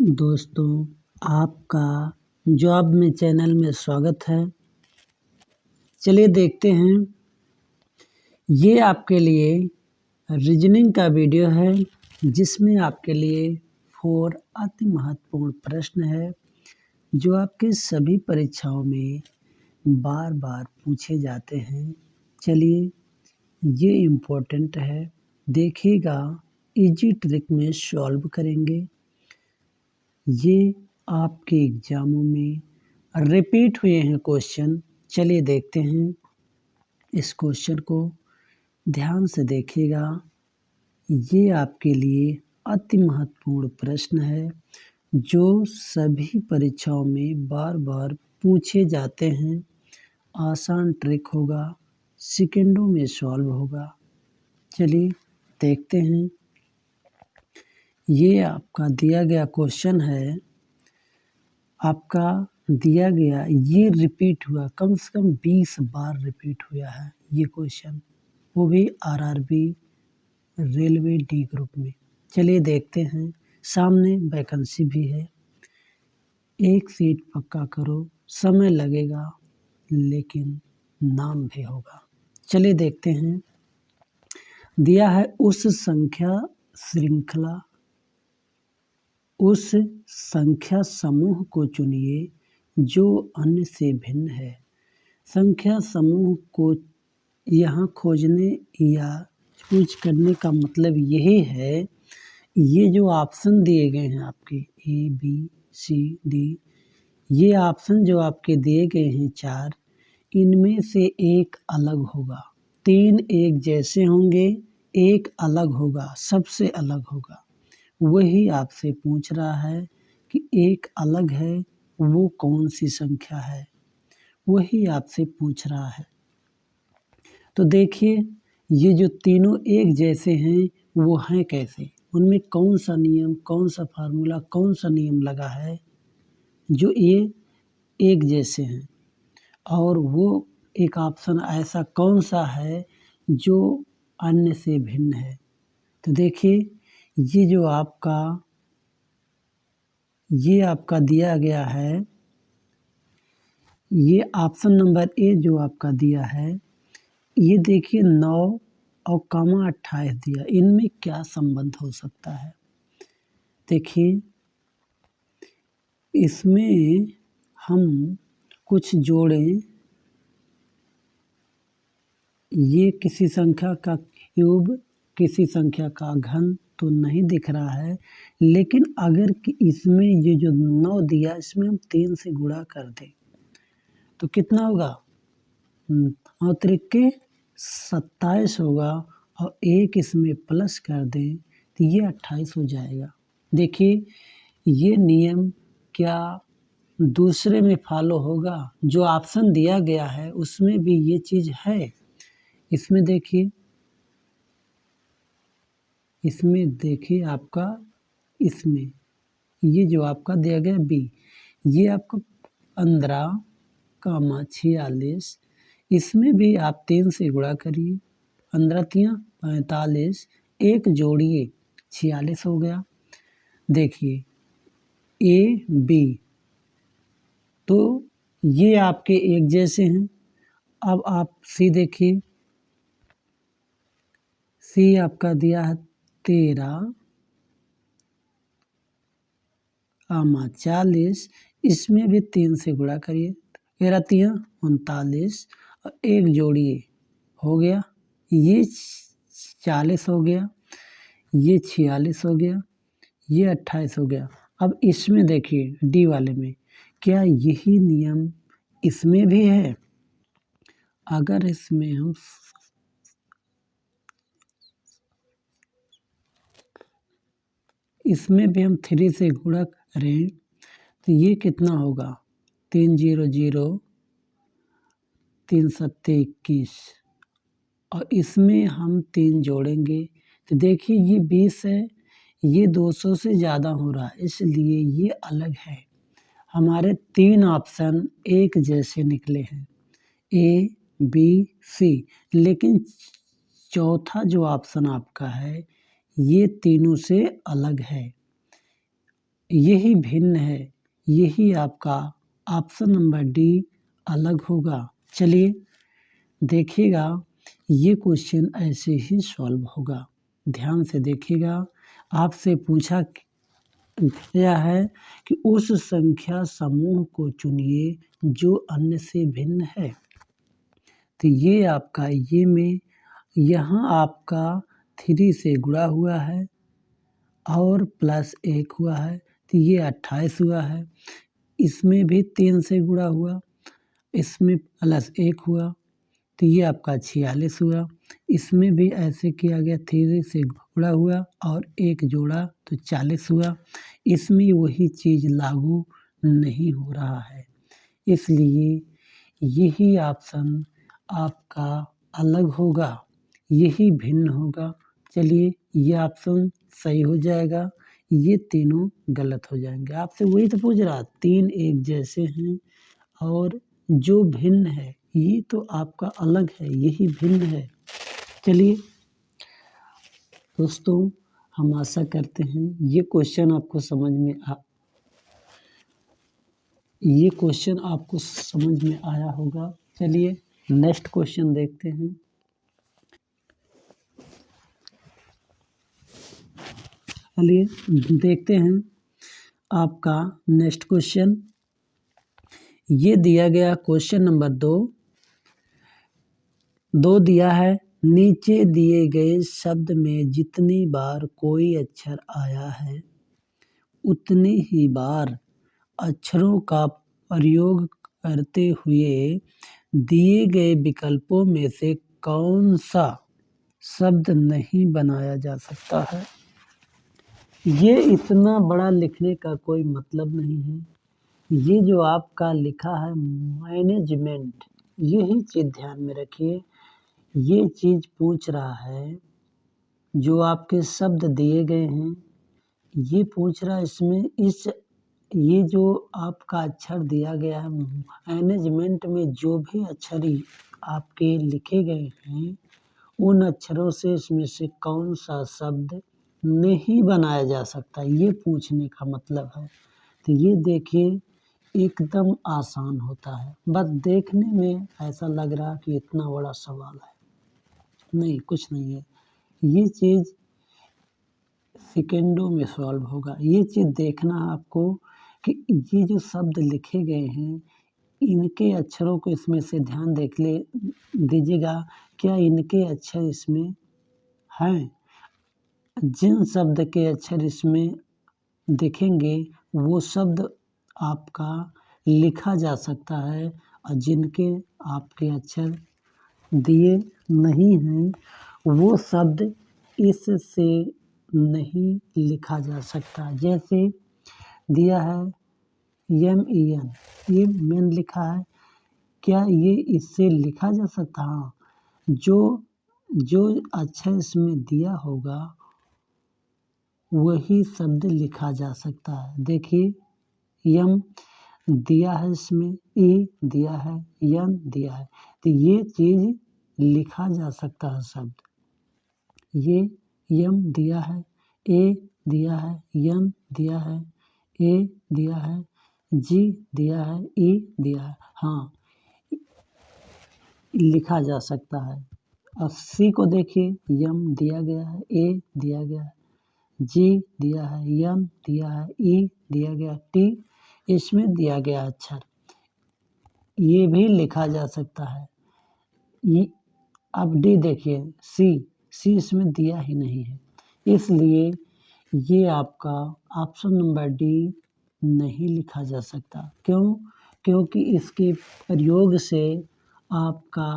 दोस्तों, आपका जॉब में चैनल में स्वागत है। चलिए देखते हैं। ये आपके लिए रीजनिंग का वीडियो है, जिसमें आपके लिए 4 अति महत्वपूर्ण प्रश्न है, जो आपके सभी परीक्षाओं में बार-बार पूछे जाते हैं। चलिए, ये इम्पोर्टेंट है, देखिएगा, इजी ट्रिक में सॉल्व करेंगे। ये आपके एग्जामों में रिपीट हुए हैं क्वेश्चन। चलिए देखते हैं। इस क्वेश्चन को ध्यान से देखिएगा। ये आपके लिए अति महत्वपूर्ण प्रश्न है, जो सभी परीक्षाओं में बार-बार पूछे जाते हैं। आसान ट्रिक होगा, सेकंडों में सॉल्व होगा। चलिए देखते हैं। ये आपका दिया गया क्वेश्चन है। आपका दिया गया ये रिपीट हुआ, कम से कम 20 बार रिपीट हुआ है ये क्वेश्चन, वो भी आरआरबी रेलवे डी ग्रुप में। चलिए देखते हैं। सामने वैकेंसी भी है। एक सीट पक्का करो, समय लगेगा लेकिन नाम भी होगा। चलिए देखते हैं। दिया है उस संख्या समूह को चुनिए जो अन्य से भिन्न है। संख्या समूह को यहाँ खोजने या चूज करने का मतलब यही है, ये जो ऑप्शन दिए गए हैं आपके ए बी सी डी, ये ऑप्शन जो आपके दिए गए हैं 4, इनमें से एक अलग होगा। 3 एक जैसे होंगे, एक अलग होगा, सबसे अलग होगा। वही आपसे पूछ रहा है कि एक अलग है, वो कौन सी संख्या है, वही आपसे पूछ रहा है। तो देखिए, ये जो तीनों एक जैसे हैं, वो हैं कैसे? उनमें कौन सा नियम, कौन सा फार्मूला, कौन सा नियम लगा है जो ये एक जैसे हैं? और वो एक ऑप्शन ऐसा कौन सा है जो अन्य से भिन्न है? तो देखिए, ये आपका दिया गया है, ये ऑप्शन नंबर ए जो आपका दिया है, ये देखिए 9 और 28 दिया, इनमें क्या संबंध हो सकता है? देखिए, इसमें हम कुछ जोड़ें, ये किसी संख्या का क्यूब, किसी संख्या का घन तो नहीं दिख रहा है, लेकिन अगर कि इसमें ये जो 9 दिया, इसमें हम 3 से गुणा कर दें तो कितना होगा? 9 त्रिके 27 होगा, और एक इसमें प्लस कर दें तो ये 28 हो जाएगा। देखिए, ये नियम क्या दूसरे में फॉलो होगा? जो ऑप्शन दिया गया है उसमें भी ये चीज़ है। इसमें देखिए आपका, इसमें ये जो आपका दिया गया बी, ये आपका 15, 46, इसमें भी आप 3 से गुणा करिए। 15 तियां 45, एक जोड़िए 46 हो गया। देखिए ए बी, तो ये आपके एक जैसे हैं। अब आप सी देखिए, सी आपका दिया है 13, 40, इसमें भी 3 से गुणा करिए। 13 तियां 39, और एक जोड़िए हो गया, ये 40 हो गया, ये 46 हो गया, ये 28 हो गया। अब इसमें देखिए डी वाले में, क्या यही नियम इसमें भी है? अगर इसमें हम इसमें भी हम 3 से गुणा करें तो ये कितना होगा? 3 0 0, 3 7 21, और इसमें हम 3 जोड़ेंगे तो देखिए ये 20 है, ये 200 से ज़्यादा हो रहा है, इसलिए ये अलग है। हमारे 3 ऑप्शन एक जैसे निकले हैं, ए बी सी, लेकिन चौथा जो ऑप्शन आपका है, ये तीनों से अलग है। यही भिन्न है, यही आपका ऑप्शन नंबर डी अलग होगा। चलिए देखिएगा, ये क्वेश्चन ऐसे ही सॉल्व होगा। ध्यान से देखिएगा, आपसे पूछा गया है कि उस संख्या समूह को चुनिए जो अन्य से भिन्न है। तो ये आपका ये में यहाँ आपका 3 से गुणा हुआ है और प्लस 1 हुआ है, तो ये 28 हुआ है। इसमें भी 3 से गुणा हुआ, इसमें प्लस 1 हुआ, तो ये आपका 46 हुआ। इसमें भी ऐसे किया गया, 3 से गुणा हुआ और 1 जोड़ा तो 40 हुआ। इसमें वही चीज़ लागू नहीं हो रहा है, इसलिए यही ऑप्शन आपका अलग होगा, यही भिन्न होगा। चलिए ये ऑप्शन सही हो जाएगा, ये तीनों गलत हो जाएंगे। आपसे वही तो पूछ रहा, 3 एक जैसे हैं और जो भिन्न है ये तो आपका अलग है, यही भिन्न है। चलिए दोस्तों, हम आशा करते हैं ये क्वेश्चन आपको समझ में आया होगा। चलिए नेक्स्ट क्वेश्चन देखते हैं। चलिए देखते हैं आपका नेक्स्ट क्वेश्चन। ये दिया गया क्वेश्चन नंबर 2 दिया है। नीचे दिए गए शब्द में जितनी बार कोई अक्षर आया है उतनी ही बार अक्षरों का प्रयोग करते हुए दिए गए विकल्पों में से कौन सा शब्द नहीं बनाया जा सकता है। ये इतना बड़ा लिखने का कोई मतलब नहीं है। ये जो आपका लिखा है मैनेजमेंट, यही चीज़ ध्यान में रखिए। ये चीज़ पूछ रहा है, जो आपके शब्द दिए गए हैं ये पूछ रहा है, इसमें ये जो आपका अक्षर दिया गया है मैनेजमेंट में, जो भी अक्षर आपके लिखे गए हैं उन अक्षरों से इसमें से कौन सा शब्द नहीं बनाया जा सकता, ये पूछने का मतलब है। तो ये देखिए एकदम आसान होता है, बस देखने में ऐसा लग रहा कि इतना बड़ा सवाल है, नहीं कुछ नहीं है। ये चीज़ सेकेंडों में सॉल्व होगा। ये चीज़ देखना आपको कि ये जो शब्द लिखे गए हैं इनके अक्षरों को इसमें से ध्यान देख दीजिएगा, क्या इनके अक्षर इसमें हैं। जिन शब्द के अक्षर इसमें दिखेंगे वो शब्द आपका लिखा जा सकता है, और जिनके आपके अक्षर दिए नहीं हैं वो शब्द इससे नहीं लिखा जा सकता। जैसे दिया है MEN, ये मेन लिखा है, क्या ये इससे लिखा जा सकता। हाँ, जो अक्षर इसमें दिया होगा वही शब्द लिखा जा सकता है। देखिए यम दिया है, इसमें ए दिया है, यन दिया है, तो ये चीज़ लिखा जा सकता है शब्द। ये यम दिया है, ए दिया है, यन दिया है, ए दिया है, जी दिया है, ई दिया है, हाँ लिखा जा सकता है। अब सी को देखिए, यम दिया गया है, ए दिया गया है, जी दिया है, यन दिया है, ई दिया गया, टी इसमें दिया गया अक्षर, ये भी लिखा जा सकता है। ये अब डी देखिए, सी इसमें दिया ही नहीं है, इसलिए ये आपका ऑप्शन नंबर डी नहीं लिखा जा सकता। क्यों? क्योंकि इसके प्रयोग से आपका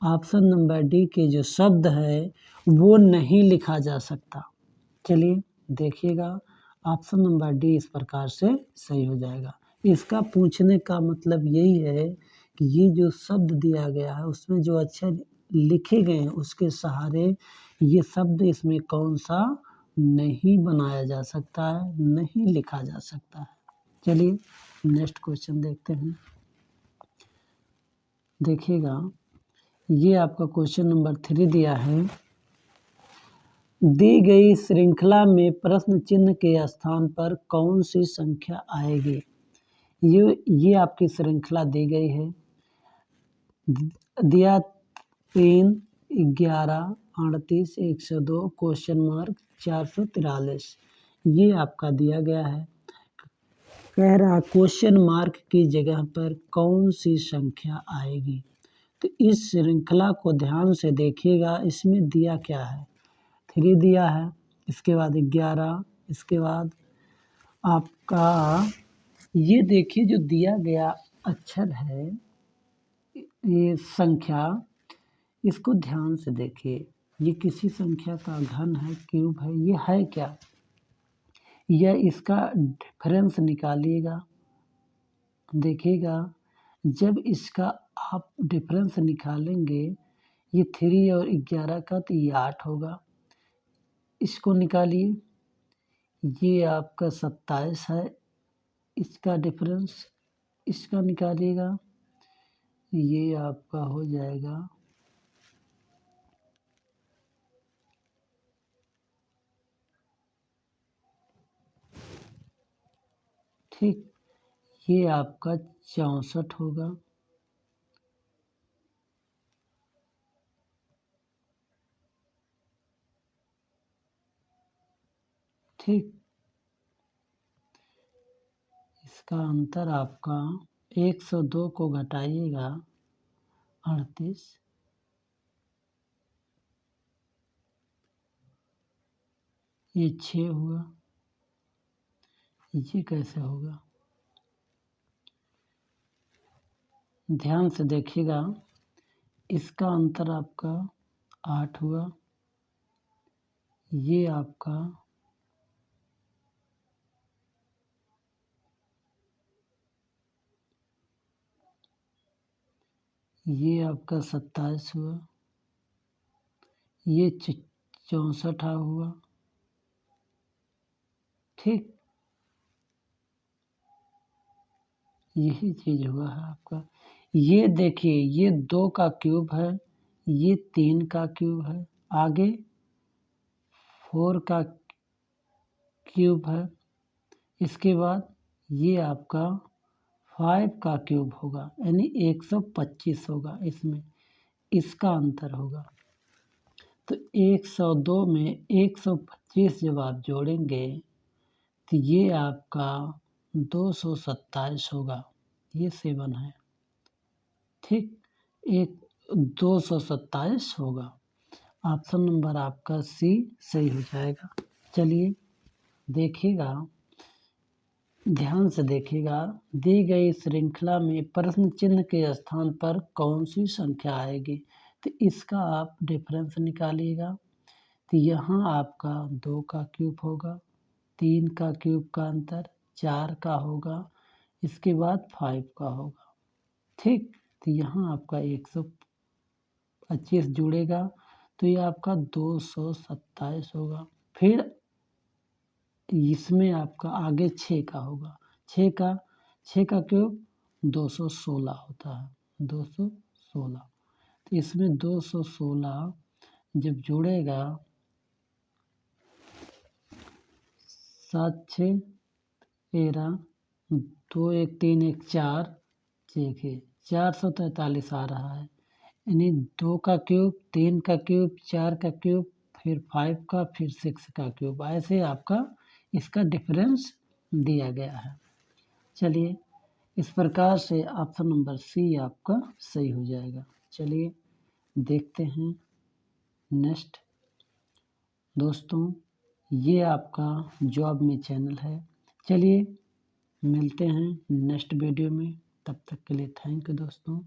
ऑप्शन नंबर डी के जो शब्द है वो नहीं लिखा जा सकता। चलिए देखिएगा, ऑप्शन नंबर डी इस प्रकार से सही हो जाएगा। इसका पूछने का मतलब यही है कि ये जो शब्द दिया गया है उसमें जो अक्षर लिखे गए हैं उसके सहारे ये शब्द इसमें कौन सा नहीं बनाया जा सकता है, नहीं लिखा जा सकता है। चलिए नेक्स्ट क्वेश्चन देखते हैं। देखिएगा, ये आपका क्वेश्चन नंबर 3 दिया है। दी गई श्रृंखला में प्रश्न चिन्ह के स्थान पर कौन सी संख्या आएगी। ये आपकी श्रृंखला दी गई है। दिया 3, 11, 38, 102 क्वेश्चन मार्क 443 ये आपका दिया गया है। कह रहा क्वेश्चन मार्क की जगह पर कौन सी संख्या आएगी। तो इस श्रृंखला को ध्यान से देखिएगा, इसमें दिया क्या है। 3 दिया है, इसके बाद 11, इसके बाद आपका ये देखिए जो दिया गया अक्षर है, ये संख्या, इसको ध्यान से देखिए। ये किसी संख्या का घन है, क्यूब है, ये है क्या। यह इसका डिफरेंस निकालिएगा। देखिएगा जब इसका आप डिफरेंस निकालेंगे, ये 3 और 11 का, तो ये 8 होगा। इसको निकालिए, ये आपका 27 है, इसका डिफरेंस इसका निकालिएगा, ये आपका हो जाएगा ठीक, ये आपका 64 होगा। ठीक, इसका अंतर आपका 102 को घटाइएगा 38, ये 6 हुआ। ये कैसे होगा, ध्यान से देखिएगा। इसका अंतर आपका 8 हुआ, ये आपका ये आपका 27 हुआ, ये 64 हुआ। ठीक, यही चीज़ हुआ है आपका। ये देखिए, ये 2 का क्यूब है, ये 3 का क्यूब है, आगे 4 का क्यूब है, इसके बाद ये आपका 5 का क्यूब होगा, यानी 125 होगा। इसमें इसका अंतर होगा। तो 102 में 125 जब आप जोड़ेंगे तो ये आपका 227 होगा। ये 7 है। ठीक, 227 होगा। ऑप्शन नंबर आपका सी सही हो जाएगा। चलिए देखिएगा, ध्यान से देखिएगा। दी गई श्रृंखला में प्रश्न चिन्ह के स्थान पर कौन सी संख्या आएगी। तो इसका आप डिफरेंस निकालिएगा। तो यहाँ आपका 2 का क्यूब होगा, 3 का क्यूब का अंतर 4 का होगा, इसके बाद 5 का होगा। ठीक, तो यहाँ आपका 125 जुड़ेगा, तो ये आपका 227 होगा। फिर इसमें आपका आगे 6 का होगा, 6 का क्यूब 216 होता है, 216। तो इसमें 216 जब जुड़ेगा, 7 6 13, 2 1 3 1 4, देखिए 443 आ रहा है। यानी 2 का क्यूब, 3 का क्यूब, 4 का क्यूब, फिर 5 का, फिर 6 का क्यूब, ऐसे आपका इसका डिफरेंस दिया गया है। चलिए इस प्रकार से ऑप्शन नंबर सी आपका सही हो जाएगा। चलिए देखते हैं नेक्स्ट। दोस्तों ये आपका जॉब में चैनल है। चलिए मिलते हैं नेक्स्ट वीडियो में, तब तक के लिए थैंक यू दोस्तों।